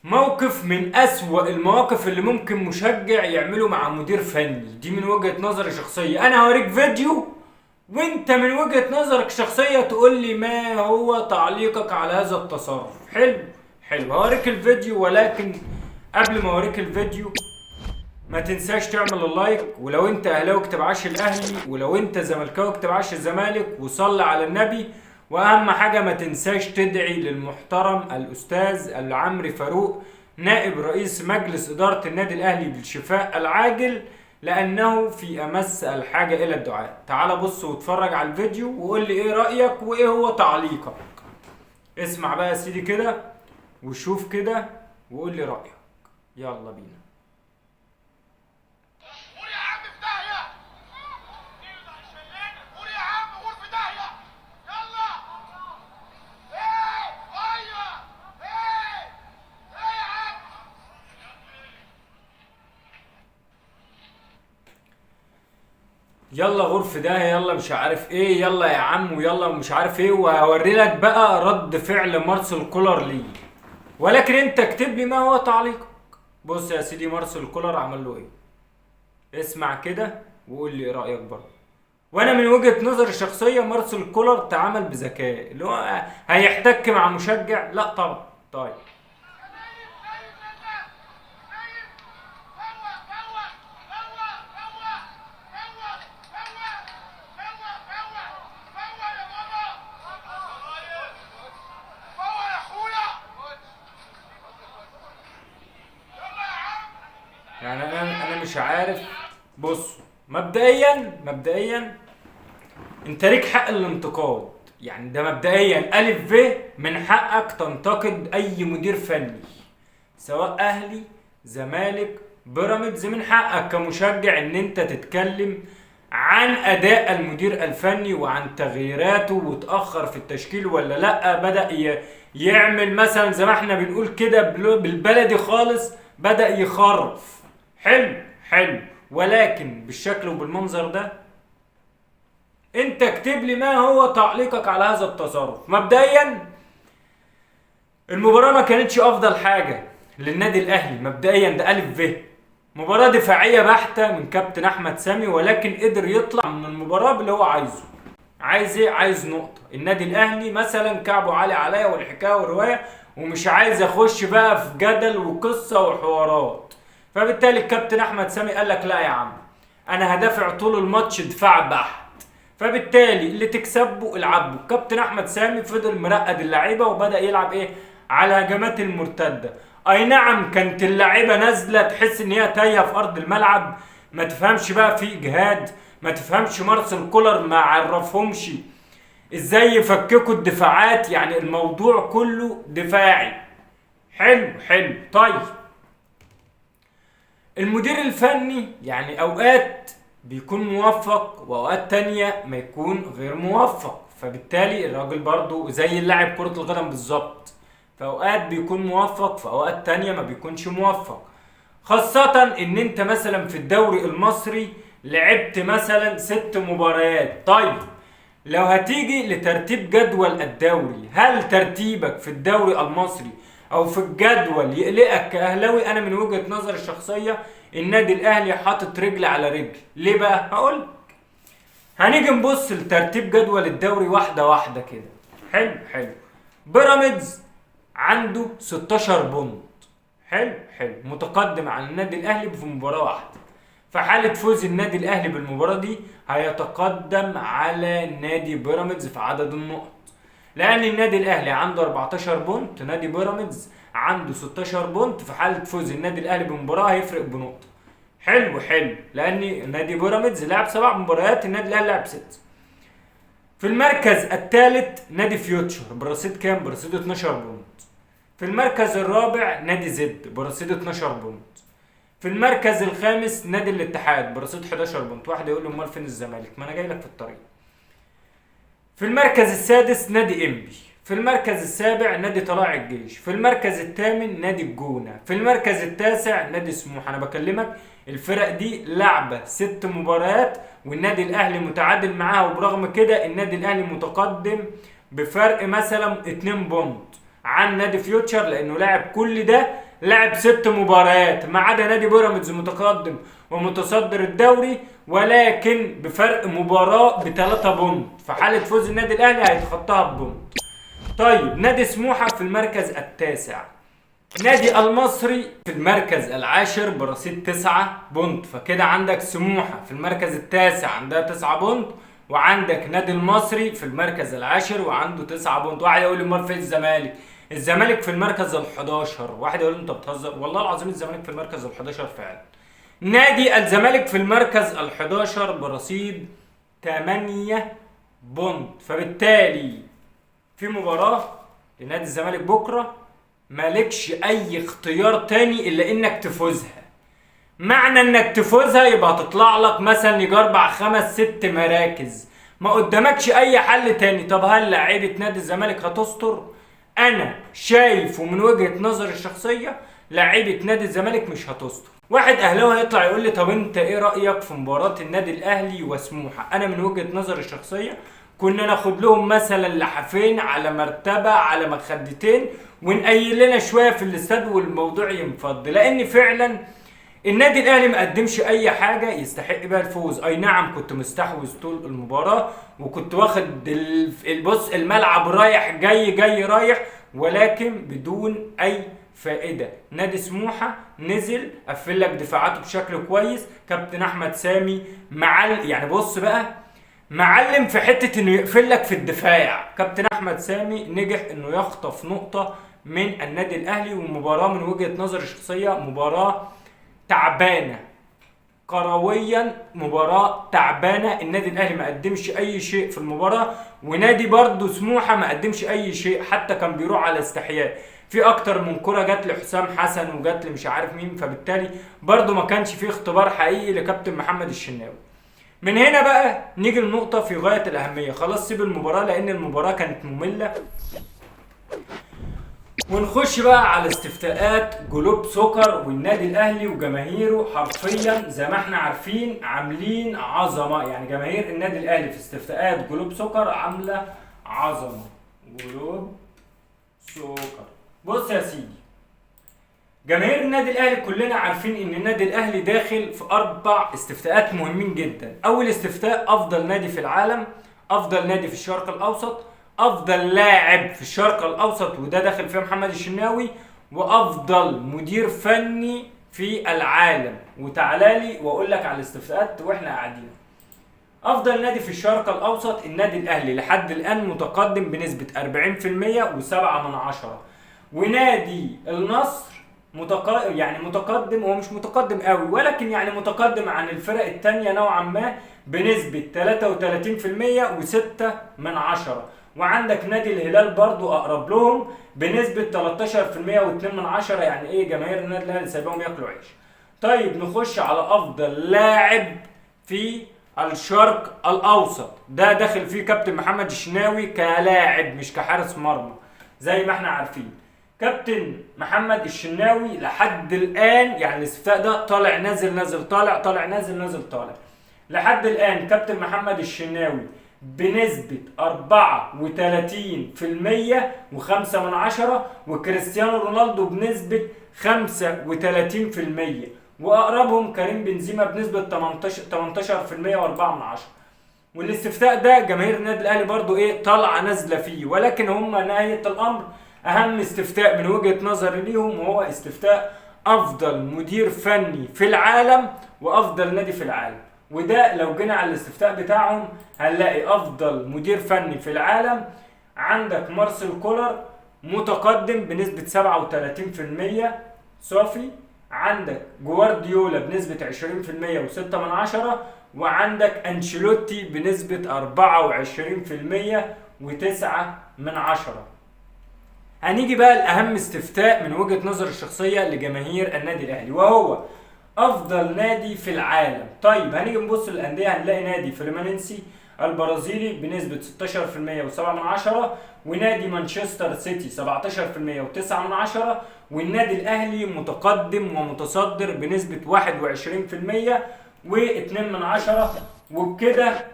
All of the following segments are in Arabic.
موقف من أسوأ المواقف اللي ممكن مشجع يعمله مع مدير فني، دي من وجهة نظري شخصية. أنا هوريك فيديو وأنت من وجهة نظرك شخصية تقول لي ما هو تعليقك على هذا التصرف. حلو حلو، هوريك الفيديو، ولكن قبل ما اوريك الفيديو ما تنساش تعمل اللايك، ولو انت اهلاوي اكتب عاش الاهلي، ولو انت زملكاوي اكتب عاش الزمالك، وصلي على النبي. واهم حاجه ما تنساش تدعي للمحترم الاستاذ العمري فاروق نائب رئيس مجلس اداره النادي الاهلي بالشفاء العاجل، لانه في امس الحاجه الى الدعاء. تعال بص واتفرج على الفيديو وقول لي ايه رايك وايه هو تعليقك. اسمع بقى يا سيدي كده وشوف كده وقول لي رايك. يلا بينا. يلا غرف ده، يلا مش عارف ايه، يلا يا عم، ويلا مش عارف ايه، وهوري لك بقى رد فعل مارسيل كولر ليه. ولكن انت اكتب لي ما هو تعليقك. بص يا سيدي مارسيل كولر عمل له ايه، اسمع كده وقول لي ايه رايك برضه. وانا من وجهة نظري الشخصية مارسيل كولر تعامل بذكاء، اللي هو هيحتك مع مشجع؟ لا طبعا. طيب يعني انا مش عارف. بص، مبدئيا انت ليك حق الانتقاد، يعني ده مبدئيا الف ب من حقك تنتقد اي مدير فني، سواء اهلي زمالك بيراميدز. من حقك كمشجع ان انت تتكلم عن اداء المدير الفني وعن تغييراته، وتاخر في التشكيل ولا لا، بدا يعمل مثلا زي ما احنا بنقول كده بالبلدي خالص، بدا يخرف. حلو حلو، ولكن بالشكل وبالمنظر ده انت اكتب لي ما هو تعليقك على هذا التصرف. مبدئيا المباراة ما كانتش افضل حاجة للنادي الاهلي، مبدئيا ده الف ب. مباراة دفاعية بحتة من كابتن احمد سامي، ولكن قدر يطلع من المباراة باللي هو عايزه. عايز ايه؟ عايز نقطة. النادي الاهلي مثلا كعبه عالي عليا والحكاية والرواية، ومش عايز اخش بقى في جدل وقصة وحوارات. فبالتالي الكابتن احمد سامي قال لك لا يا عم، انا هدافع طول الماتش دفاع بحت، فبالتالي اللي تكسبه العبه. كابتن احمد سامي فضل مرقد اللعيبه وبدا يلعب ايه؟ على هجمات المرتده. اي نعم كانت اللعيبه نازله تحس ان هي تايه في ارض الملعب، ما تفهمش بقى في اجهاد، ما تفهمش مارسيل كولر ما عرفهمش ازاي يفككوا الدفاعات، يعني الموضوع كله دفاعي. حلو حلو. طيب المدير الفني يعني اوقات بيكون موفق واوقات تانية ما يكون غير موفق، فبالتالي الراجل برضو زي اللاعب كرة القدم بالظبط، في اوقات بيكون موفق في اوقات تانية ما بيكونش موفق. خاصة ان انت مثلا في الدوري المصري لعبت مثلا 6 مباريات. طيب لو هتيجي لترتيب جدول الدوري، هل ترتيبك في الدوري المصري او في الجدول يقلقك كاهلاوي؟ انا من وجهة نظري الشخصية النادي الاهلي حاطط رجل على رجل. ليه بقى؟ هقول. هنيجي نبص لترتيب جدول الدوري واحدة واحدة كده. حلو حلو. بيراميدز عنده 16 بونت. حلو حلو، متقدم عن النادي الاهلي في مباراة واحدة. في حالة فوز النادي الاهلي بالمباراة دي هيتقدم على نادي بيراميدز في عدد النقط، لان النادي الاهلي عنده 14 بونت، نادي بيراميدز عنده 16 بونت. في حالة فوز النادي الاهلي بمباراة هيفرق بنقطة. حلو حلو، لان نادي بيراميدز لعب 7 مباريات، النادي الاهلي لعب 6. في المركز الثالث نادي فيوتشر برصيد كام؟ برصيد 12 بونت. في المركز الرابع نادي زد برصيد 12 بونت. في المركز الخامس نادي الاتحاد برصيد 11 بونت. واحد يقول لي امال فين الزمالك؟ ما انا جاي لك في الطريق. في المركز السادس نادي انبي. في المركز السابع نادي طلائع الجيش. في المركز الثامن نادي الجونة. في المركز التاسع نادي سموحة. انا بكلمك الفرق دي لعبة 6 مباريات والنادي الاهلي متعادل معاها، وبرغم كده النادي الاهلي متقدم بفرق مثلا 2 بونت عن نادي فيوتشر، لانه لعب كل ده لعب 6 مباريات ما عدا نادي بيراميدز متقدم ومتصدر الدوري، ولكن بفرق مباراة ب3 بونت. في حالة فوز النادي الاهلي هيتخطاها ببونت. طيب نادي سموحة في المركز التاسع، نادي المصري في المركز العاشر برصيد 9 بونت. فكده عندك سموحة في المركز التاسع عندها 9 بونت، وعندك نادي المصري في المركز العاشر وعنده 9 بونت. واحد يقول لي امال فين الزمالك؟ الزمالك في المركز ال11. واحد يقول لي انت بتهزر، والله العظيم الزمالك في المركز ال11 فعلا. نادي الزمالك في المركز ال11 برصيد 8 بونت. فبالتالي في مباراة لنادي الزمالك بكرة مالكش اي اختيار تاني الا انك تفوزها. معنى انك تفوزها يبقى هتطلع لك مثلا يجي 4 5 6 مراكز، ما قدامكش اي حل تاني. طب هل لعيبه نادي الزمالك هتستر؟ انا شايفه من وجهه نظري الشخصيه لعيبه نادي الزمالك مش هتستر. واحد اهلاوي هيطلع يقول لي طب انت ايه رايك في مباراه النادي الاهلي وسموحه؟ انا من وجهه نظري الشخصيه كنا ناخد لهم مثلا لحافين على مرتبه على مخدتين ونقيل لنا شويه في الاستاد والموضوع ينفض، لان فعلا النادي الاهلي ما قدمش اي حاجه يستحق بها الفوز. اي نعم كنت مستحوذ طول المباراه وكنت واخد بص الملعب رايح جاي جاي رايح، ولكن بدون اي فائده. نادي سموحه نزل قفل لك دفاعاته بشكل كويس. كابتن احمد سامي يعني بص بقى معلم في حته انه يقفل لك في الدفاع. كابتن احمد سامي نجح انه يخطف نقطه من النادي الاهلي، والمباراه من وجهه نظري الشخصيه مباراه تعبانه كرويا، مباراه تعبانه. النادي الاهلي ما قدمش اي شيء في المباراه، ونادي برضه سموحه ما قدمش اي شيء، حتى كان بيروح على استحياء. في اكتر من كره جت لحسام حسن وجت مش عارف مين، فبالتالي برضه ما كانش فيه اختبار حقيقي لكابتن محمد الشناوي. من هنا بقى نيجي لنقطه في غايه الاهميه. خلاص سيب المباراه لان المباراه كانت ممله، ونخش بقى على استفتاءات جلوب سكر. والنادي الاهلي وجماهيره حرفيا زي ما احنا عارفين عاملين عظمه. يعني جماهير النادي الاهلي في استفتاءات جلوب سكر عامله عظمه. جلوب سكر بص يا سيدي، جماهير النادي الاهلي كلنا عارفين ان النادي الاهلي داخل في 4 استفتاءات مهمين جدا. اول استفتاء افضل نادي في العالم، افضل نادي في الشرق الاوسط، افضل لاعب في الشرق الاوسط وده داخل فيه محمد الشناوي، وافضل مدير فني في العالم. وتعالى لي واقول لك على الاستفتاءات واحنا قاعدين. افضل نادي في الشرق الاوسط النادي الاهلي لحد الان متقدم بنسبه 40% و7%. ونادي النصر يعني متقدم، هو مش متقدم قوي ولكن يعني متقدم عن الفرق التانية نوعا ما بنسبة 33% و6%. وعندك نادي الهلال برضو اقرب لهم بنسبة 13% و2%. يعني ايه جماهير النادي الاهلي سايبهم ياكلوا عيش. طيب نخش على افضل لاعب في الشرق الاوسط، ده داخل فيه كابتن محمد الشناوي كلاعب مش كحارس مرمى زي ما احنا عارفين. كابتن محمد الشناوي لحد الان يعني الاستفتاء ده طالع نازل نازل طالع طالع نازل نازل طالع، لحد الان كابتن محمد الشناوي بنسبة 34% و5%، وكريستيانو رونالدو بنسبة 35%، واقربهم كريم بنزيما بنسبة 18% و4%. والاستفتاء ده جماهير النادي الاهلي برضو ايه طالعه نازله فيه، ولكن هم نهايه الامر اهم استفتاء من وجهه نظري ليهم وهو استفتاء افضل مدير فني في العالم وافضل نادي في العالم. وده لو جينا على الاستفتاء بتاعهم هنلاقي افضل مدير فني في العالم عندك مارسيل كولر متقدم بنسبه 37% صافي، عندك جوارديولا بنسبه 20% و6%، وعندك انشيلوتي بنسبة 24% و9%. هنيجي بقى لأهم استفتاء من وجهة نظر الشخصية لجماهير النادي الأهلي وهو أفضل نادي في العالم. طيب هنيجي نبص للأندية هنلاقي نادي فريمانينسي البرازيلي بنسبة 16% و7%، ونادي مانشستر سيتي 17% و9%، والنادي الأهلي متقدم ومتصدر بنسبة 21% و2%. وبكده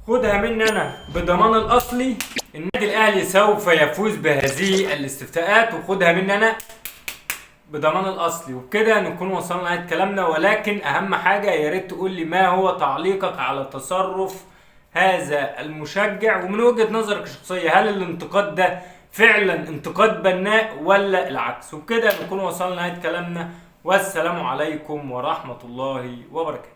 خدها مني انا بضمان الاصلي النادي الاهلي سوف يفوز بهذه الاستفتاءات، وخدها مني انا بضمان الاصلي. وبكده نكون وصلنا لنهايه كلامنا، ولكن اهم حاجه يا ريت تقول لي ما هو تعليقك على تصرف هذا المشجع، ومن وجهه نظرك الشخصيه هل الانتقاد ده فعلا انتقاد بناء ولا العكس؟ وبكده نكون وصلنا لنهايه كلامنا، والسلام عليكم ورحمه الله وبركاته.